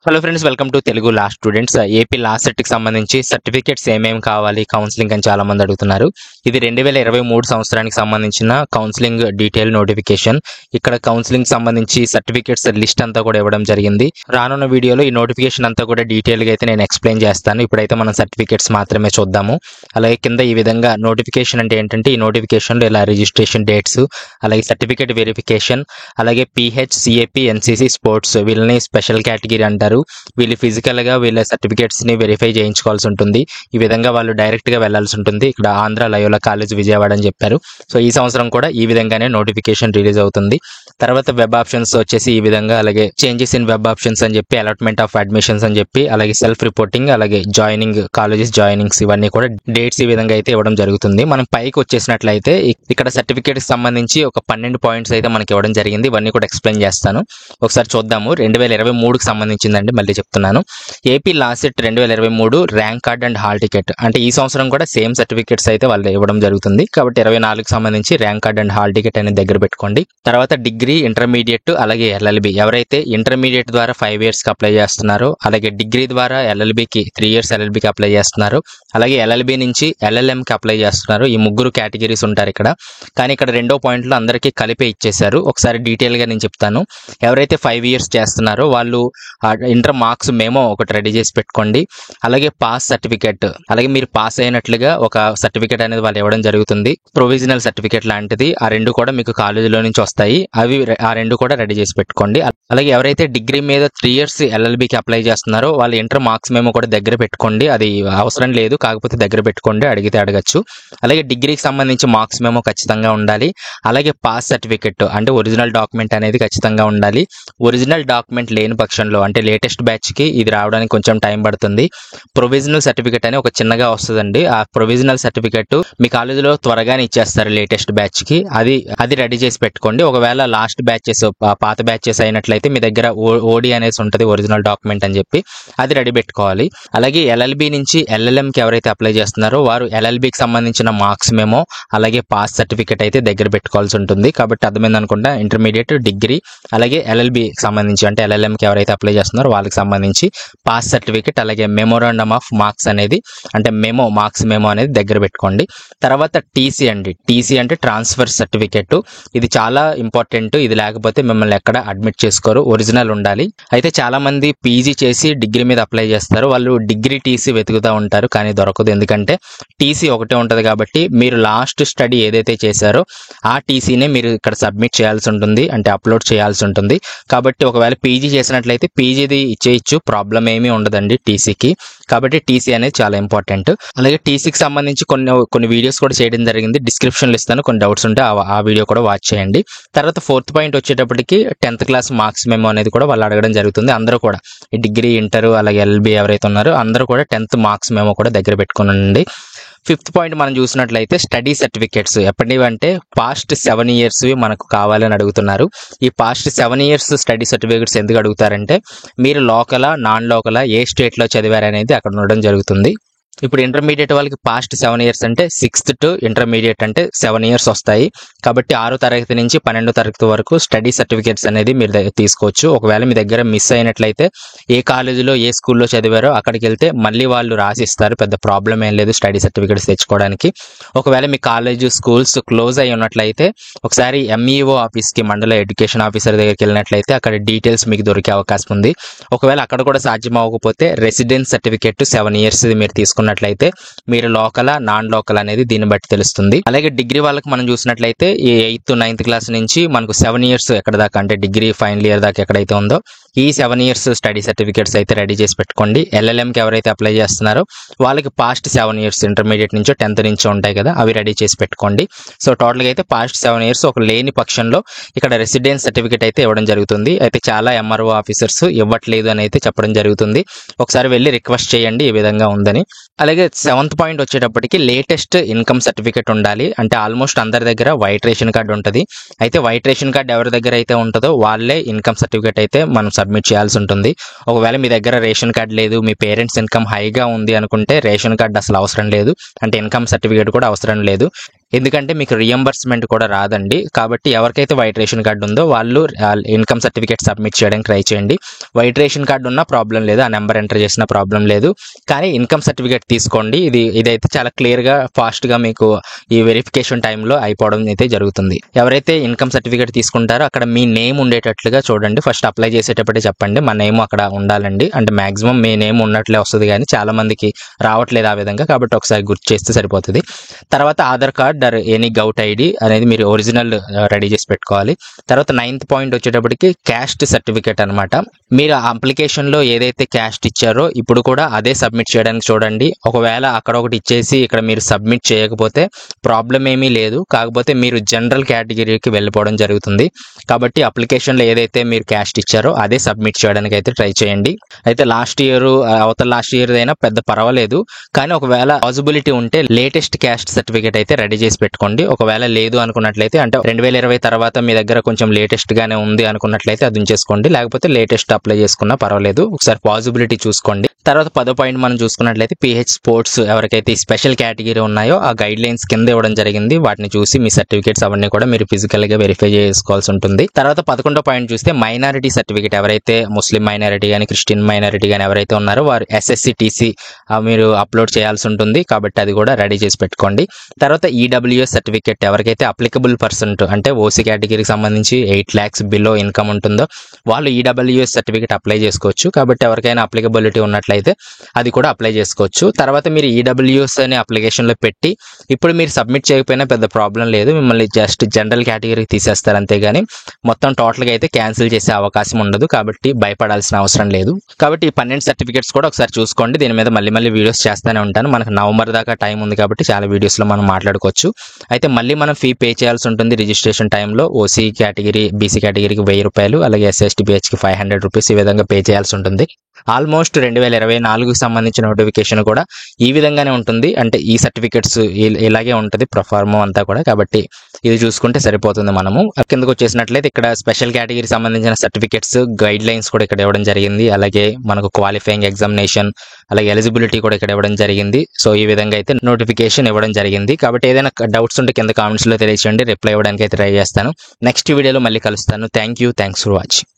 Hello friends, welcome to Telugu law students. AP law set కి సంబంధించి certificates ఏమేమి కావాలి, కౌన్సిలింగ్ అని చాలా మంది అడుగుతున్నారు. ఇది 2023 సంవత్సరానికి సంబంధించిన కౌన్సిలింగ్ డీటెయిల్ నోటిఫికేషన్. ఇక్కడ కౌన్సిలింగ్ సంబంధించి సర్టిఫికేట్స్ లిస్ట్ అంతా కూడా ఇవ్వడం జరిగింది. రానున్న వీడియోలో ఈ నోటిఫికేషన్ అంతా కూడా డీటెయిల్ గా అయితే నేను ఎక్స్ప్లెయిన్ చేస్తాను. ఇప్పుడైతే మనం సర్టిఫికేట్స్ మాత్రమే చూద్దాము. అలాగే కింద ఈ విధంగా నోటిఫికేషన్ అంటే ఏంటంటే, ఈ నోటిఫికేషన్ లో ఇలా రిజిస్ట్రేషన్ డేట్స్, అలాగే సర్టిఫికేట్ వెరిఫికేషన్, అలాగే PH, CAP, NCC స్పోర్ట్స్ వీళ్ళని స్పెషల్ కేటగిరీ అంటారు. వీళ్ళు ఫిజికల్ గా వీళ్ళ సర్టిఫికేట్స్ ని వెరిఫై చేయించుకోవాల్సి ఉంటుంది. ఈ విధంగా వాళ్ళు డైరెక్ట్ గా వెళ్లాల్సి ఉంటుంది. ఇక్కడ ఆంధ్ర లయోలా కాలేజ్ విజయవాడ అని చెప్పారు. సో ఈ సంవత్సరం కూడా ఈ విధంగానే నోటిఫికేషన్ రిలీజ్ అవుతుంది. తర్వాత వెబ్ ఆప్షన్స్ వచ్చేసి ఈ విధంగా, అలాగే చేంజెస్ ఇన్ వెబ్ ఆప్షన్స్ అని చెప్పి, అలాట్మెంట్ ఆఫ్ అడ్మిషన్స్ అని చెప్పి, అలాగే సెల్ఫ్ రిపోర్టింగ్, అలాగే జాయినింగ్, కాలేజెస్ జాయినింగ్స్, ఇవన్నీ కూడా డేట్స్ ఈ విధంగా అయితే ఇవ్వడం జరుగుతుంది. మనం పైకి వచ్చేసినట్లయితే ఇక్కడ సర్టిఫికేట్ కి సంబంధించి ఒక 12 పాయింట్స్ అయితే మనకి ఇవ్వడం జరిగింది. ఇవన్నీ కూడా ఎక్స్ప్లెయిన్ చేస్తాను. ఒకసారి చూద్దాము. 2023కి సంబంధించిందండి, మళ్ళీ చెప్తున్నాను. AP law set 2023 rank card and hall ticket, అంటే ఈ సంవత్సరం కూడా సేమ్ సర్టిఫికేట్స్ అయితే వాళ్ళు ఇవ్వడం జరుగుతుంది. కాబట్టి 24కి సంబంధించి rank card and hall ticket అనేది దగ్గర పెట్టుకోండి. తర్వాత డిగ్రీ, ఇంటర్మీడియట్, అలాగే LLB, ఎవరైతే ఇంటర్మీడియట్ ద్వారా 5 years కి అప్లై చేస్తున్నారో, అలాగే డిగ్రీ ద్వారా LLBకి 3 years LLBకి అప్లై చేస్తున్నారు, అలాగే LLB నుంచి LLMకి అప్లై చేస్తున్నారు. ఈ ముగ్గురు కేటగిరీస్ ఉంటారు ఇక్కడ. కానీ ఇక్కడ రెండో పాయింట్లో అందరికీ కలిపే ఇచ్చేశారు. ఒకసారి డీటెయిల్ గా నేను చెప్తాను. ఎవరైతే 5 years చేస్తున్నారో వాళ్ళు ఇంటర్ మార్క్స్ మేమో ఒకటి రెడీ చేసి పెట్టుకోండి. అలాగే పాస్ సర్టిఫికేట్, అలాగే మీరు పాస్ అయినట్లుగా ఒక సర్టిఫికేట్ అనేది వాళ్ళు ఇవ్వడం జరుగుతుంది. ప్రొవిజనల్ సర్టిఫికేట్ లాంటిది. ఆ రెండు కూడా మీకు కాలేజీలో నుంచి వస్తాయి. ఆ రెండు కూడా రెడీ చేసి పెట్టుకోండి. అలాగే ఎవరైతే డిగ్రీ మీద 3 years LLBకి అప్లై చేస్తున్నారో వాళ్ళు ఇంటర్ మార్క్స్ మేమో కూడా దగ్గర పెట్టుకోండి. అది అవసరం లేదు, కాకపోతే దగ్గర పెట్టుకోండి, అడిగితే అడగచ్చు. అలాగే డిగ్రీకి సంబంధించి మార్క్స్ మేమో ఖచ్చితంగా ఉండాలి. అలాగే పాస్ సర్టిఫికేట్ అంటే ఒరిజినల్ డాక్యుమెంట్ అనేది ఖచ్చితంగా ఉండాలి. ఒరిజినల్ డాక్యుమెంట్ లేని పక్షంలో, అంటే లేటెస్ట్ బ్యాచ్ కి ఇది రావడానికి కొంచెం టైం పడుతుంది. ప్రొవిజనల్ సర్టిఫికేట్ అని ఒక చిన్నగా వస్తుందండి. ఆ ప్రొవిజనల్ సర్టిఫికేట్ మీ కాలేజీలో త్వరగానే ఇచ్చేస్తారు లేటెస్ట్ బ్యాచ్ కి. అది రెడీ చేసి పెట్టుకోండి. ఒకవేళ లాస్ట్ బ్యాచెస్, పాత బ్యాచెస్ అయినట్లయితే మీ దగ్గర ఓడి అనేసి ఉంటుంది, ఒరిజినల్ డాక్యుమెంట్ అని చెప్పి, అది రెడీ పెట్టుకోవాలి. అలాగే LLB నుంచి LLMకి ఎవరైతే అప్లై చేస్తున్నారో వారు LLBకి సంబంధించిన మార్క్స్ మేమో, అలాగే పాస్ సర్టిఫికేట్ అయితే దగ్గర పెట్టుకోవాల్సి ఉంటుంది. కాబట్టి అర్థమైంది అనుకుంటా. ఇంటర్మీడియట్, డిగ్రీ, అలాగే LLBకి సంబంధించి, అంటే LLMకి ఎవరైతే అప్లై చేస్తున్నారో వాళ్ళకి సంబంధించి పాస్ సర్టిఫికేట్, అలాగే మెమోరాండమ్ ఆఫ్ మార్క్స్ అనేది, అంటే మార్క్స్ మెమో అనేది దగ్గర పెట్టుకోండి. తర్వాత TC అండి. TC అంటే ట్రాన్స్ఫర్ సర్టిఫికేట్. ఇది చాలా ఇంపార్టెంట్. ఇది లేకపోతే మిమ్మల్ని ఎక్కడ అడ్మిట్ చేసుకోరు. ఒరిజినల్ ఉండాలి. అయితే చాలా మంది PG చేసి డిగ్రీ మీద అప్లై చేస్తారు. వాళ్ళు డిగ్రీ TC వెతుకుతూ ఉంటారు, కానీ దొరకదు. ఎందుకంటే TC ఒకటే ఉంటుంది. కాబట్టి మీరు లాస్ట్ స్టడీ ఏదైతే చేశారో ఆ TCనే మీరు ఇక్కడ సబ్మిట్ చేయాల్సి ఉంటుంది, అంటే అప్లోడ్ చేయాల్సి ఉంటుంది. కాబట్టి ఒకవేళ PG చేసినట్లయితే PGది ఇచ్చేయచ్చు, ప్రాబ్లం ఏమీ ఉండదండి TCకి. కాబట్టి TC అనేది చాలా ఇంపార్టెంట్. అలాగే TCకి సంబంధించి కొన్ని వీడియోస్ కూడా చేయడం జరిగింది. డిస్క్రిప్షన్లో ఇస్తాను, కొన్ని డౌట్స్ ఉంటే ఆ వీడియో కూడా వాచ్ చేయండి. తర్వాత 4th పాయింట్ వచ్చేటప్పటికి 10th క్లాస్ మార్క్స్ మెమో అనేది కూడా వాళ్ళు అడగడం జరుగుతుంది. అందరూ కూడా ఈ డిగ్రీ, ఇంటర్, అలాగే LLB ఎవరైతే ఉన్నారో అందరూ కూడా 10th మార్క్స్ మెమో కూడా దగ్గర పెట్టుకోనండి. 5th పాయింట్ మనం చూసినట్లయితే స్టడీ సర్టిఫికేట్స్ ఎప్పటివంటే పాస్ట్ 7 years మనకు కావాలని అడుగుతున్నారు. ఈ పాస్ట్ 7 years స్టడీ సర్టిఫికేట్స్ ఎందుకు అడుగుతారంటే, మీరు లోకలా, నాన్ లోకలా, ఏ స్టేట్లో చదివారనేది అక్కడ ఉండడం జరుగుతుంది. ఇప్పుడు ఇంటర్మీడియట్ వాళ్ళకి పాస్ట్ 7 years అంటే 6th to ఇంటర్మీడియట్ అంటే 7 years వస్తాయి. కాబట్టి 6వ తరగతి నుంచి 12వ తరగతి వరకు స్టడీ సర్టిఫికేట్స్ అనేది మీరు తీసుకోవచ్చు. ఒకవేళ మీ దగ్గర మిస్ అయినట్లయితే, ఏ కాలేజీలో, ఏ స్కూల్లో చదివారో అక్కడికి వెళ్తే మళ్ళీ వాళ్ళు రాసిస్తారు. పెద్ద ప్రాబ్లం ఏం లేదు స్టడీ సర్టిఫికేట్స్ తెచ్చుకోవడానికి. ఒకవేళ మీ కాలేజ్, స్కూల్స్ క్లోజ్ అయి ఉన్నట్లయితే ఒకసారి MEO ఆఫీస్కి, మండల ఎడ్యుకేషన్ ఆఫీసర్ దగ్గరికి వెళ్ళినట్లయితే అక్కడ డీటెయిల్స్ మీకు దొరికే అవకాశం ఉంది. ఒకవేళ అక్కడ కూడా సాధ్యం అవ్వకపోతే రెసిడెన్స్ సర్టిఫికేట్ 7 years మీరు తీసుకున్నట్లయితే మీరు లోకలా, నాన్ లోకల్ అనేది దీన్ని బట్టి తెలుస్తుంది. అలాగే డిగ్రీ వాళ్ళకి మనం చూసినట్లయితే ఈ 8th, 9th క్లాస్ నుంచి మనకు 7 years ఎక్కడ దాకా, అంటే డిగ్రీ ఫైనల్ ఇయర్ దాకా ఎక్కడైతే ఉందో ఈ 7 years స్టడీ సర్టిఫికేట్స్ అయితే రెడీ చేసి పెట్టుకోండి. LLMకి ఎవరైతే అప్లై చేస్తున్నారో వాళ్ళకి పాస్ట్ 7 years ఇంటర్మీడియట్ నుంచో 10th నుంచో ఉంటాయి కదా, అవి రెడీ చేసి పెట్టుకోండి. సో టోటల్గా అయితే పాస్ట్ 7 years ఒక లేని పక్షంలో ఇక్కడ రెసిడెన్స్ సర్టిఫికేట్ అయితే ఇవ్వడం జరుగుతుంది. అయితే చాలా MRO ఆఫీసర్స్ ఇవ్వట్లేదు అని అయితే చెప్పడం జరుగుతుంది. ఒకసారి వెళ్ళి రిక్వెస్ట్ చేయండి ఈ విధంగా ఉందని. అలాగే 7th పాయింట్ వచ్చేటప్పటికి లేటెస్ట్ ఇన్కమ్ సర్టిఫికేట్ ఉండాలి. అంటే ఆల్మోస్ట్ అందరి దగ్గర వైట్ రేషన్ కార్డు ఉంటుంది. అయితే వైట్ రేషన్ కార్డు ఎవరి దగ్గర అయితే ఉంటుందో వాళ్ళే ఇన్కమ్ సర్టిఫికేట్ అయితే మనం సబ్మిట్ చేయాల్సి ఉంటుంది. ఒకవేళ మీ దగ్గర రేషన్ కార్డు లేదు, మీ పేరెంట్స్ ఇన్కమ్ హైగా ఉంది అనుకుంటే రేషన్ కార్డు అసలు అవసరం లేదు, అంటే ఇన్కమ్ సర్టిఫికేట్ కూడా అవసరం లేదు. ఎందుకంటే మీకు రియంబర్స్మెంట్ కూడా రాదండి. కాబట్టి ఎవరికైతే వైట్ రేషన్ కార్డు ఉందో వాళ్ళు ఇన్కమ్ సర్టిఫికేట్ సబ్మిట్ చేయడానికి ట్రై చేయండి. వైట్ రేషన్ కార్డు ఉన్నా ప్రాబ్లం లేదు, ఆ నెంబర్ ఎంటర్ చేసిన ప్రాబ్లం లేదు. కానీ ఇన్కమ్ సర్టిఫికేట్ తీసుకోండి. ఇదైతే చాలా క్లియర్గా ఫాస్ట్గా మీకు ఈ వెరిఫికేషన్ టైంలో అయిపోవడం అయితే జరుగుతుంది. ఎవరైతే ఇన్కమ్ సర్టిఫికేట్ తీసుకుంటారో అక్కడ మీ నేమ్ ఉండేటట్లుగా చూడండి. ఫస్ట్ అప్లై చేసేటప్పుడే చెప్పండి మన నేమ్ అక్కడ ఉండాలండి. అంటే మాక్సిమం మీ నేమ్ ఉన్నట్లే వస్తుంది, కానీ చాలా మందికి రావట్లేదు ఆ విధంగా. కాబట్టి ఒకసారి గుర్తు చేస్తే సరిపోతుంది. తర్వాత Aadhaar card any govt ID అనేది మీరు ఒరిజినల్ రెడీ చేసి పెట్టుకోవాలి. తర్వాత 9th పాయింట్ వచ్చేటప్పటికి క్యాస్ట్ సర్టిఫికేట్ అనమాట. మీరు అప్లికేషన్ లో ఏదైతే క్యాస్ట్ ఇచ్చారో ఇప్పుడు కూడా అదే సబ్మిట్ చేయడానికి చూడండి. ఒకవేళ అక్కడ ఒకటి ఇచ్చేసి ఇక్కడ మీరు సబ్మిట్ చేయకపోతే ప్రాబ్లం ఏమీ లేదు, కాకపోతే మీరు జనరల్ కేటగిరీకి వెళ్ళిపోవడం జరుగుతుంది. కాబట్టి అప్లికేషన్ లో ఏదైతే మీరు క్యాస్ట్ ఇచ్చారో అదే సబ్మిట్ చేయడానికి అయితే ట్రై చేయండి. అయితే లాస్ట్ ఇయర్ లాస్ట్ ఇయర్ అయినా పెద్ద పర్వాలేదు, కానీ ఒకవేళ పాసిబిలిటీ ఉంటే లేటెస్ట్ క్యాస్ట్ సర్టిఫికేట్ అయితే రెడీ చేసి పెట్టుకోండి. ఒకవేళ లేదు అనుకున్నట్లయితే, అంటే 2020 తర్వాత మీ దగ్గర కొంచెం లేటెస్ట్ గానే ఉంది అనుకున్నట్లయితే అది ఉంచేసుకోండి, లేకపోతే లేటెస్ట్ అప్లై చేసుకున్నా పర్వాలేదు. ఒకసారి పాసిబిలిటీ చూసుకోండి. తర్వాత 10వ పాయింట్ మనం చూసుకున్నట్లయితే PH స్పోర్ట్స్ ఎవరికైతే స్పెషల్ కేటగిరీ ఉన్నాయో ఆ గైడ్ లైన్స్ కింద ఇవ్వడం జరిగింది. వాటిని చూసి మీ సర్టిఫికేట్స్ అవన్నీ కూడా మీరు ఫిజికల్ గా వెరిఫై చేసుకోవాల్సి ఉంటుంది. తర్వాత 11వ పాయింట్ చూస్తే మైనారిటీ సర్టిఫికేట్, ఎవరైతే ముస్లిం మైనారిటీ కానీ క్రిస్టియన్ మైనారిటీ కానీ ఎవరైతే ఉన్నారో వారు SSC TC మీరు అప్లోడ్ చేయాల్సి ఉంటుంది. కాబట్టి అది కూడా రెడీ చేసి పెట్టుకోండి. తర్వాత EWS సర్టిఫికేట్, ఎవరికైతే అప్లికబుల్ పర్సెంట్ అంటే OC కేటగిరీకి సంబంధించి 8 lakhs బిలో ఇన్కమ్ ఉంటుందో వాళ్ళు EWS సర్టిఫికేట్ అప్లై చేసుకోవచ్చు. కాబట్టి ఎవరికైనా అప్లికబిలిటీ ఉన్నట్లయితే అది కూడా అప్లై చేసుకోవచ్చు. తర్వాత మీరు EWS అనే అప్లికేషన్లో పెట్టి ఇప్పుడు మీరు సబ్మిట్ చేయకపోయినా పెద్ద ప్రాబ్లం లేదు, మిమ్మల్ని జస్ట్ జనరల్ కేటగిరీకి తీసేస్తారు అంతేగాని మొత్తం టోటల్గా అయితే క్యాన్సిల్ చేసే అవకాశం ఉండదు. కాబట్టి భయపడాల్సిన అవసరం లేదు. కాబట్టి ఈ 12 సర్టిఫికేట్స్ కూడా ఒకసారి చూసుకోండి. దీని మీద మళ్ళీ వీడియోస్ చేస్తూనే ఉంటాను. మనకు నవంబర్ దాకా టైం ఉంది కాబట్టి చాలా వీడియోస్లో మనం మాట్లాడుకోవచ్చు. అయితే మళ్ళీ మనం ఫీ పే చేయాల్సి ఉంటుంది రిజిస్ట్రేషన్ టైంలో. OC కేటగిరీ BC కేటగిరీకి 1000 రూపాయలు, అలాగే SC/ST BHకి 500 రూపీస్ ఈ విధంగా పే చేయాల్సి ఉంటుంది. ఆల్మోస్ట్ 2024కి సంబంధించిన నోటిఫికేషన్ కూడా ఈ విధంగానే ఉంటుంది. అంటే ఈ సర్టిఫికేట్స్ ఇలాగే ఉంటుంది ప్రొఫార్మో అంతా కూడా. కాబట్టి ఇది చూసుకుంటే సరిపోతుంది. మనము కిందకు వచ్చేసినట్లయితే ఇక్కడ స్పెషల్ కేటగిరీ సంబంధించిన సర్టిఫికేట్స్ గైడ్ లైన్స్ కూడా ఇక్కడ ఇవ్వడం జరిగింది. అలాగే మనకు క్వాలిఫైయింగ్ ఎగ్జామినేషన్ అలాగే ఎలిజిబిలిటీ కూడా ఇక్కడ ఇవ్వడం జరిగింది. సో ఈ విధంగా అయితే నోటిఫికేషన్ ఇవ్వడం జరిగింది. కాబట్టి ఏదైనా డౌట్స్ ఉంటే కింద కామెంట్స్లో తెలియచేయండి, రిప్లై ఇవ్వడానికి అయితే ట్రై చేస్తాను. నెక్స్ట్ వీడియోలో మళ్ళీ కలుస్తాను. Thanks for watching.